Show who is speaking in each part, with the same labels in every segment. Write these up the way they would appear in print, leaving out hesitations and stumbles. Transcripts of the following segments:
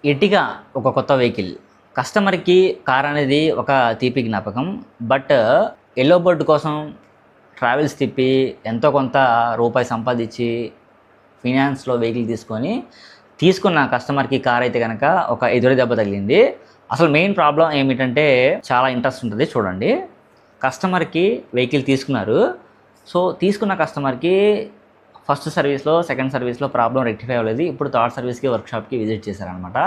Speaker 1: Ertiga ఒక కొత్త vehicle. కస్టమర్‌కి కార్ అనేది ఒక తీపి జ్ఞాపకం. బట్ యెల్లో బర్డ్ కోసం ట్రావెల్స్ తిప్పి ఎంతో కొంత రూపాయి సంపాదించి ఫినాన్స్‌లో వెహికల్ తీసుకున్న కస్టమర్‌కి కార్ అయితే గనక ఒక ఎదురు దెబ్బ తగిలింది. అసలు మెయిన్ ప్రాబ్లమ్ ఏమిటంటే చాలా ఇంట్రెస్ట్ ఉంటుంది చూడండి. కస్టమర్‌కి వెహికల్ తీసుకున్నారు. సో, తీసుకున్న కస్టమర్‌కి ఫస్ట్ సర్వీస్‌లో, సెకండ్ సర్వీస్‌లో ప్రాబ్లమ్ రెక్టిఫై అవ్వలేదు. ఇప్పుడు థర్డ్ సర్వీస్‌కి వర్క్‌షాప్‌కి విజిట్ చేశారనమాట.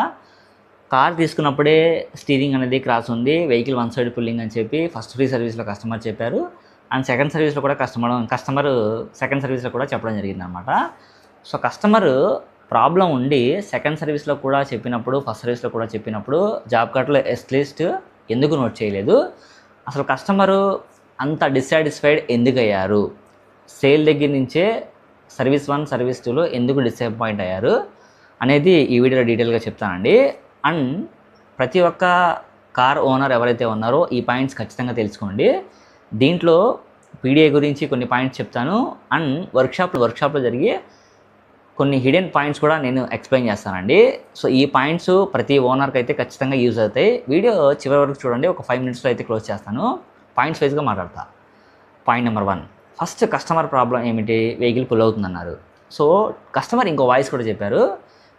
Speaker 1: కార్ తీసుకున్నప్పుడే స్టీరింగ్ అనేది క్రాస్ ఉంది. వెహికల్ వన్ సైడ్ పుల్లింగ్ అని చెప్పి ఫస్ట్ ఫ్రీ సర్వీస్‌లో కస్టమర్ చెప్పారు. అండ్ సెకండ్ సర్వీస్‌లో కూడా కస్టమరు సెకండ్ సర్వీస్‌లో కూడా చెప్పడం జరిగిందనమాట. సో, కస్టమరు ప్రాబ్లమ్ ఉండి సెకండ్ సర్వీస్‌లో కూడా చెప్పినప్పుడు, ఫస్ట్ సర్వీస్‌లో కూడా చెప్పినప్పుడు జాబ్ కార్డ్‌లో లిస్ట్ ఎందుకు నోట్ చేయలేదు? అసలు కస్టమరు అంత డిస్సాటిస్ఫైడ్ ఎందుకయ్యారు? సేల్ దగ్గర నుంచే సర్వీస్ 1, సర్వీస్ 2లో ఎందుకు డిసప్పాయింట్ అయ్యారు అనేది ఈ వీడియోలో డీటెయిల్గా చెప్తానండి. అండ్ ప్రతి ఒక్క కార్ ఓనర్ ఎవరైతే ఉన్నారో ఈ పాయింట్స్ ఖచ్చితంగా తెలుసుకోండి. దీంట్లో పీడిఐ గురించి కొన్ని పాయింట్స్ చెప్తాను. అండ్ వర్క్షాప్లో జరిగే కొన్ని హిడెన్ పాయింట్స్ కూడా నేను ఎక్స్ప్లెయిన్ చేస్తానండి. సో, ఈ పాయింట్స్ ప్రతి ఓనర్కి అయితే ఖచ్చితంగా యూజ్ అవుతాయి. వీడియో చివరి వరకు చూడండి. ఒక 5 మినిట్స్లో అయితే క్లోజ్ చేస్తాను. పాయింట్స్ వైజ్గా మాట్లాడతా. Point number 1, first customer problem ఏమిటి? వెహికల్ పుల్ అవుతుందన్నారు. సో, కస్టమర్ ఇంకో వాయిస్ కూడా చెప్పారు.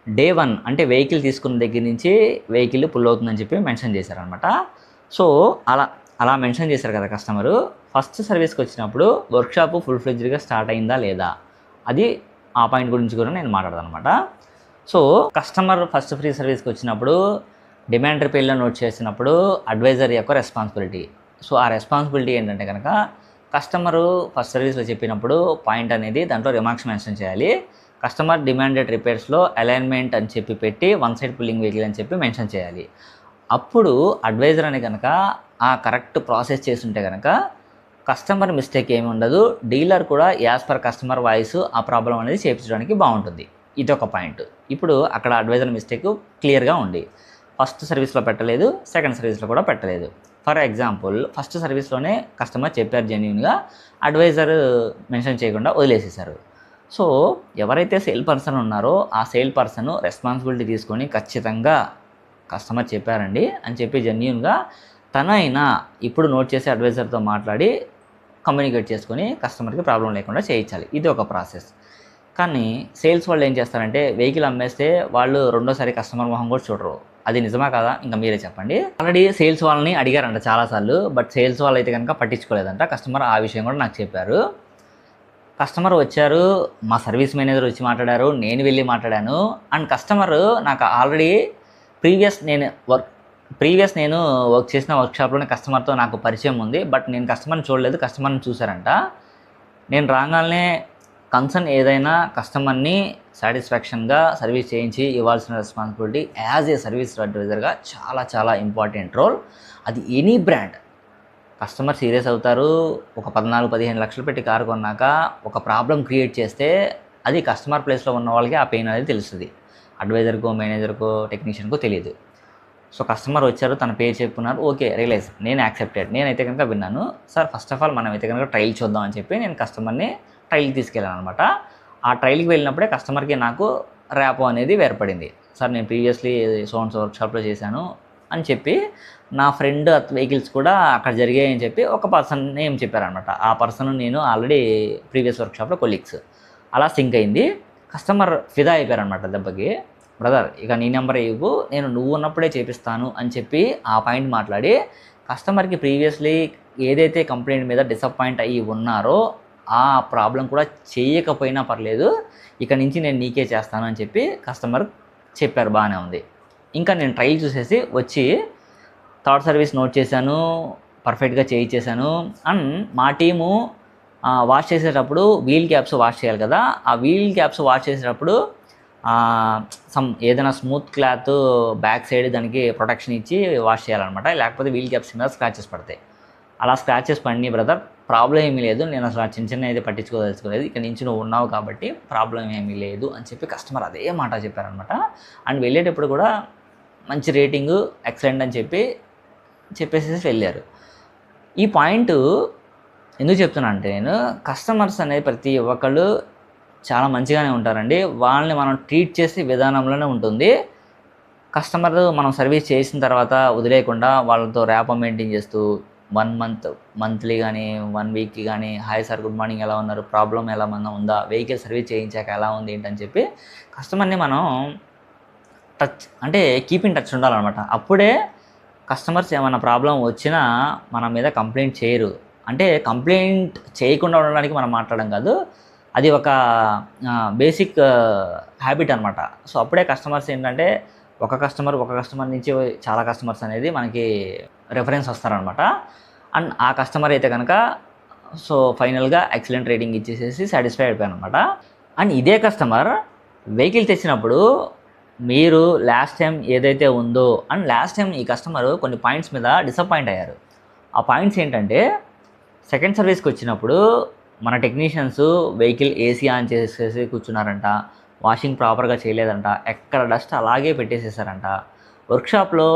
Speaker 1: డే 1 అంటే వెహికల్ తీసుకున్న దగ్గర నుంచి వెహికల్ పుల్ అవుతుందని చెప్పి మెన్షన్ చేశారనమాట. సో, అలా మెన్షన్ చేశారు కదా కస్టమరు. ఫస్ట్ సర్వీస్కి వచ్చినప్పుడు వర్క్షాప్ ఫుల్ ఫ్లెడ్జ్డ్గా స్టార్ట్ అయిందా లేదా? అది ఆ పాయింట్ గురించి కూడా నేను మాట్లాడతాను అనమాట. సో, కస్టమర్ ఫస్ట్ ఫ్రీ సర్వీస్కి వచ్చినప్పుడు డిమాండ్ రిపేర్లో నోట్ చేసినప్పుడు అడ్వైజర్ యొక్క రెస్పాన్సిబిలిటీ. సో, ఆ రెస్పాన్సిబిలిటీ ఏంటంటే కనుక కస్టమరు ఫస్ట్ సర్వీస్లో చెప్పినప్పుడు పాయింట్ అనేది దాంట్లో రిమార్క్స్ మెన్షన్ చేయాలి. కస్టమర్ డిమాండెడ్ రిపేర్స్లో అలైన్మెంట్ అని చెప్పి పెట్టి వన్ సైడ్ పుల్లింగ్ వెహికల్ అని చెప్పి మెన్షన్ చేయాలి. అప్పుడు అడ్వైజర్ అని కనుక ఆ కరెక్ట్ ప్రాసెస్ చేస్తుంటే కనుక కస్టమర్ మిస్టేక్ ఏమి ఉండదు. డీలర్ కూడా యాజ్ పర్ కస్టమర్ వాయిస్ ఆ ప్రాబ్లం అనేది చేయించడానికి బాగుంటుంది. ఇది ఒక పాయింట్. ఇప్పుడు అక్కడ అడ్వైజర్ మిస్టేక్ క్లియర్గా ఉంది. ఫస్ట్ సర్వీస్లో పెట్టలేదు, సెకండ్ సర్వీస్లో కూడా పెట్టలేదు. ఫర్ ఎగ్జాంపుల్ ఫస్ట్ సర్వీస్లోనే కస్టమర్ చెప్పారు జెన్యూన్గా, అడ్వైజర్ మెన్షన్ చేయకుండా వదిలేసేశారు. సో, ఎవరైతే సేల్ పర్సన్ ఉన్నారో ఆ సేల్ పర్సన్ రెస్పాన్సిబిలిటీ తీసుకొని ఖచ్చితంగా కస్టమర్ చెప్పారండి అని చెప్పి జెన్యూన్గా తనైనా ఇప్పుడు నోట్ చేసే అడ్వైజర్తో మాట్లాడి కమ్యూనికేట్ చేసుకొని కస్టమర్కి ప్రాబ్లం లేకుండా చేయించాలి. ఇది ఒక ప్రాసెస్. కానీ సేల్స్ వాళ్ళు ఏం చేస్తారంటే వెహికల్ అమ్మేస్తే వాళ్ళు రెండోసారి కస్టమర్ మొహం కూడా చూడరు. అది నిజమా కాదా? ఇంకా మీరే చెప్పండి. ఆల్రెడీ సేల్స్ వాళ్ళని అడిగారంట చాలాసార్లు. బట్ సేల్స్ వాళ్ళు అయితే కనుక పట్టించుకోలేదంట. కస్టమర్ ఆ విషయం కూడా నాకు చెప్పారు. కస్టమర్ వచ్చారు, మా సర్వీస్ మేనేజర్ వచ్చి మాట్లాడారు, నేను వెళ్ళి మాట్లాడాను. అండ్ కస్టమర్ నాకు ఆల్రెడీ ప్రీవియస్ నేను వర్క్ చేసిన వర్క్షాప్లోనే కస్టమర్తో నాకు పరిచయం ఉంది. బట్ నేను కస్టమర్ని చూడలేదు, కస్టమర్ని చూశారంట. నేను రాగానే కన్సర్న్ ఏదైనా కస్టమర్ని సాటిస్ఫాక్షన్గా సర్వీస్ చేయించి ఇవ్వాల్సిన రెస్పాన్సిబిలిటీ యాజ్ ఏ సర్వీస్ అడ్వైజర్గా చాలా చాలా ఇంపార్టెంట్ రోల్. అది ఎనీ బ్రాండ్. కస్టమర్ సీరియస్ అవుతారు. ఒక 14-15 లక్షలు పెట్టి కారు కొన్నాక ఒక ప్రాబ్లం క్రియేట్ చేస్తే అది కస్టమర్ ప్లేస్లో ఉన్న వాళ్ళకి ఆ పెయిన్ అనేది తెలుస్తుంది. అడ్వైజర్కో, మేనేజర్కో, టెక్నీషియన్కో తెలియదు. సో, కస్టమర్ వచ్చారు, తన పేరు చెప్పుకున్నారు, ఓకే రియలైజ్, నేను యాక్సెప్టెడ్, నేనైతే కనుక విన్నాను. సార్ ఫస్ట్ ఆఫ్ ఆల్ మనం అయితే కనుక ట్రయల్ చూద్దాం అని చెప్పి నేను కస్టమర్ని ట్రయల్కి తీసుకెళ్ళాను అనమాట. ఆ ట్రయల్కి వెళ్ళినప్పుడే కస్టమర్కి నాకు ర్యాపో అనేది ఏర్పడింది. సార్ నేను ప్రీవియస్లీ సోన్స్ వర్క్షాప్లో చేశాను అని చెప్పి నా ఫ్రెండ్ వెహికల్స్ కూడా అక్కడ జరిగాయని చెప్పి ఒక పర్సన్ నేమ్ చెప్పారనమాట. ఆ పర్సన్ నేను ఆల్రెడీ ప్రీవియస్ వర్క్షాప్లో కొలీగ్స్. అలా సింక్ అయింది. కస్టమర్ ఫిదా అయిపోయారనమాట దెబ్బకి. బ్రదర్ ఇక నీ నెంబర్ ఇవ్వు, నేను నువ్వు ఉన్నప్పుడే చేపిస్తాను అని చెప్పి ఆ పాయింట్ మాట్లాడి కస్టమర్కి ప్రీవియస్లీ ఏదైతే కంప్లైంట్ మీద డిసప్పాయింట్ అయ్యి ఉన్నారో ఆ ప్రాబ్లం కూడా చేయకపోయినా పర్లేదు, ఇక నుంచి నేను నీకే చేస్తాను అని చెప్పి కస్టమర్ చెప్పారు. బాగానే ఉంది. ఇంకా నేను ట్రయల్ చూసేసి వచ్చి థర్డ్ సర్వీస్ నోట్ చేశాను, పర్ఫెక్ట్గా చేయించేశాను. అండ్ మా టీము వాష్ చేసేటప్పుడు వీల్ క్యాప్స్ వాష్ చేయాలి కదా, ఆ వీల్ క్యాప్స్ వాష్ చేసేటప్పుడు ఏదైనా స్మూత్ క్లాత్ బ్యాక్ సైడ్ దానికి ప్రొటెక్షన్ ఇచ్చి వాష్ చేయాలన్నమాట. లేకపోతే వీల్ క్యాప్స్ మీద స్క్రాచెస్ పడతాయి. అలా స్క్రాచెస్ పడినాయి బ్రదర్, ప్రాబ్లం ఏమీ లేదు, నేను అసలు చిన్న అయితే పట్టించుకోదలుచుకోలేదు, ఇక్కడ నుంచి నువ్వు ఉన్నావు కాబట్టి ప్రాబ్లం ఏమీ లేదు అని చెప్పి కస్టమర్ అదే మాట చెప్పారనమాట. అండ్ వెళ్ళేటప్పుడు కూడా మంచి రేటింగు, ఎక్సలెంట్ అని చెప్పేసి వెళ్ళారు. ఈ పాయింట్ ఎందుకు చెప్తున్నా అంటే నేను కస్టమర్స్ అనేది ప్రతి ఒక్కళ్ళు చాలా మంచిగానే ఉంటారండి. వాళ్ళని మనం ట్రీట్ చేసే విధానంలోనే ఉంటుంది. కస్టమర్ మనం సర్వీస్ చేసిన తర్వాత వదిలేయకుండా వాళ్ళతో ర్యాపో మెయింటైన్ చేస్తూ 1 మంత్ మంత్లీ కానీ 1 వీక్కి కానీ హాయ్ సార్ గుడ్ మార్నింగ్ ఎలా ఉన్నారు, ప్రాబ్లం ఎలా ఏమన్నా ఉందా, వెహికల్ సర్వీస్ చేయించాక ఎలా ఉంది ఏంటని చెప్పి కస్టమర్ని మనం టచ్ అంటే కీప్ ఇన్ టచ్ ఉండాలన్నమాట. అప్పుడే కస్టమర్స్ ఏమైనా ప్రాబ్లం వచ్చినా మన మీద కంప్లైంట్ చేయరు. అంటే కంప్లైంట్ చేయకుండా ఉండడానికి మనం మాట్లాడడం కాదు, అది ఒక బేసిక్ హ్యాబిట్ అనమాట. సో అప్పుడే కస్టమర్స్ ఏంటంటే ఒక కస్టమర్ నుంచి చాలా కస్టమర్స్ అనేది మనకి రెఫరెన్స్ వస్తారనమాట. అండ్ ఆ కస్టమర్ అయితే కనుక సో ఫైనల్గా ఎక్సలెంట్ రేటింగ్ ఇచ్చేసేసి సాటిస్ఫై అయిపోయాను అనమాట. అండ్ ఇదే కస్టమర్ వెహికల్ తెచ్చినప్పుడు మీరు లాస్ట్ టైం ఏదైతే ఉందో అండ్ లాస్ట్ టైం ఈ కస్టమర్ కొన్ని పాయింట్స్ మీద డిసప్పాయింట్ అయ్యారు. ఆ పాయింట్స్ ఏంటంటే సెకండ్ సర్వీస్కి వచ్చినప్పుడు మన టెక్నీషియన్స్ వెహికల్ ఏసీ ఆన్ చేసేసి కూర్చున్నారంట, వాషింగ్ ప్రాపర్గా చేయలేదంట, ఎక్కడ డస్ట్ అలాగే పెట్టేసేసారంట. వర్క్షాప్లో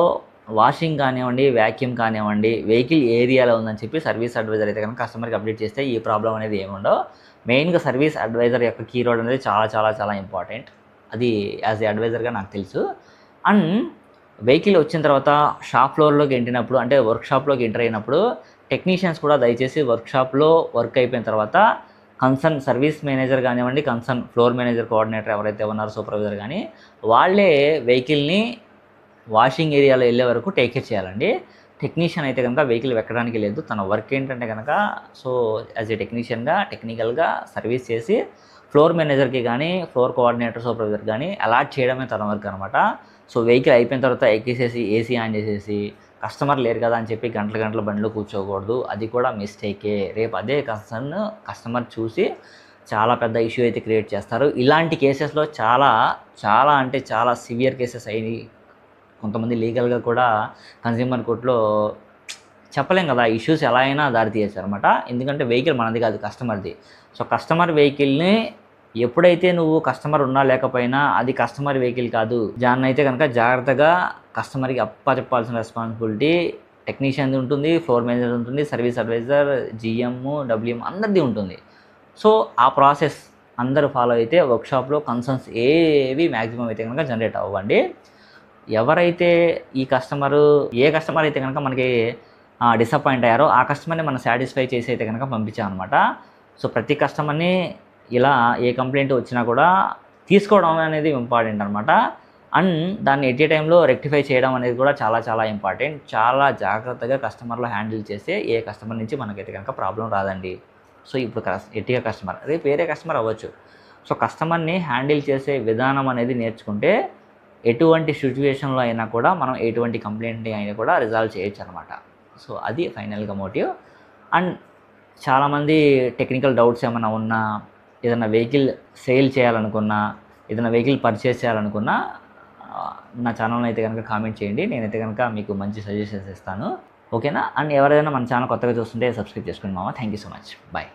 Speaker 1: వాషింగ్ కానివ్వండి, వ్యాక్యూమ్ కానివ్వండి, వెహికల్ ఏరియాలో ఉందని చెప్పి సర్వీస్ అడ్వైజర్ అయితే కనుక కస్టమర్కి అప్డేట్ చేస్తే ఈ ప్రాబ్లం అనేది ఏముండవు. మెయిన్గా సర్వీస్ అడ్వైజర్ యొక్క కీ రోల్ అనేది చాలా చాలా చాలా ఇంపార్టెంట్. అది యాజ్ ఏ అడ్వైజర్గా నాకు తెలుసు. అండ్ వెహికల్ వచ్చిన తర్వాత షాప్ ఫ్లోర్లోకి ఎంట్రినప్పుడు అంటే వర్క్షాప్లోకి ఎంటర్ అయినప్పుడు టెక్నీషియన్స్ కూడా దయచేసి వర్క్షాప్లో వర్క్ అయిపోయిన తర్వాత కన్సర్న్ సర్వీస్ మేనేజర్ కానివ్వండి, కన్సర్న్ ఫ్లోర్ మేనేజర్ కోఆర్డినేటర్ ఎవరైతే ఉన్నారో సూపర్వైజర్ కానీ వాళ్ళే వెహికల్ని వాషింగ్ ఏరియాలో వెళ్ళే వరకు టేక్ కేర్ చేయాలండి. టెక్నీషియన్ అయితే కనుక వెహికల్ ఎక్కడానికి లేదు. తన వర్క్ ఏంటంటే కనుక సో యాజ్ ఏ టెక్నీషియన్గా టెక్నికల్గా సర్వీస్ చేసి ఫ్లోర్ మేనేజర్కి కానీ ఫ్లోర్ కోఆర్డినేటర్ సూపర్వైజర్ కానీ అలాట్ చేయడమే తన వర్క్ అనమాట. సో వెహికల్ అయిపోయిన తర్వాత ఎక్కేసేసి ఏసీ ఆన్ చేసేసి కస్టమర్ లేరు కదా అని చెప్పి గంటల బండిలో కూర్చోకూడదు. అది కూడా మిస్టేకే. రేపు అదే కస్టమర్ చూసి చాలా పెద్ద ఇష్యూ అయితే క్రియేట్ చేస్తారు. ఇలాంటి కేసెస్లో చాలా అంటే చాలా సివియర్ కేసెస్ అయ్యి కొంతమంది లీగల్గా కూడా కన్స్యూమర్ కోర్టులో చెప్పలేం కదా, ఇష్యూస్ ఎలా అయినా దారి తీయచ్చు అనమాట. ఎందుకంటే వెహికల్ మనది కాదు, కస్టమర్ది. సో కస్టమర్ వెహికల్ని ఎప్పుడైతే నువ్వు కస్టమర్ ఉన్నా లేకపోయినా అది కస్టమర్ వెహికల్ కాదు, దాన్ని అయితే కనుక జాగ్రత్తగా కస్టమర్కి చెప్పాల్సిన రెస్పాన్సిబిలిటీ టెక్నీషియన్ది ఉంటుంది, ఫ్లోర్ మేనేజర్ ఉంటుంది, సర్వీస్ అడ్వైజర్, జిఎం, డబ్ల్యూఎం అందరిది ఉంటుంది. సో ఆ ప్రాసెస్ అందరూ ఫాలో అయితే వర్క్షాప్లో కన్సర్న్స్ ఏవి మ్యాక్సిమం అయితే కనుక జనరేట్ అవ్వండి. ఎవరైతే ఏ కస్టమర్ అయితే కనుక మనకి డిసప్పాయింట్ అయ్యారో ఆ కస్టమర్ని మనం సాటిస్ఫై చేసి అయితే కనుక పంపించామన్నమాట. సో ప్రతి కస్టమర్ని ఇలా ఏ కంప్లైంట్ వచ్చినా కూడా తీసుకోవడం అనేది ఇంపార్టెంట్ అనమాట. అండ్ దాన్ని ఎట్ ఏ టైంలో రెక్టిఫై చేయడం అనేది కూడా చాలా చాలా ఇంపార్టెంట్. చాలా జాగ్రత్తగా కస్టమర్లో హ్యాండిల్ చేస్తే ఏ కస్టమర్ నుంచి మనకైతే కనుక ప్రాబ్లం రాదండి. సో ఇప్పుడు ఎట్టిగా కస్టమర్ రేపు వేరే కస్టమర్ అవ్వచ్చు. సో కస్టమర్ని హ్యాండిల్ చేసే విధానం అనేది నేర్చుకుంటే ఎటువంటి సిచ్యువేషన్లో అయినా కూడా మనం ఎటువంటి కంప్లైంట్ని అయినా కూడా రిజాల్వ్ చేయొచ్చు అనమాట. సో అది ఫైనల్గా మోటివ్. అండ్ చాలామంది టెక్నికల్ డౌట్స్ ఏమైనా ఉన్నా, ఏదైనా వెహికల్ సేల్ చేయాలనుకున్నా, ఏదైనా వెహికల్ పర్చేస్ చేయాలనుకున్నా నా ఛానల్ని అయితే కనుక కామెంట్ చేయండి. నేనైతే కనుక మీకు మంచి సజెషన్స్ ఇస్తాను. ఓకేనా? అండ్ ఎవరైనా మన ఛానల్ కొత్తగా చూస్తుంటే సబ్స్క్రైబ్ చేసుకోండి మామ. Thank you so much. Bye.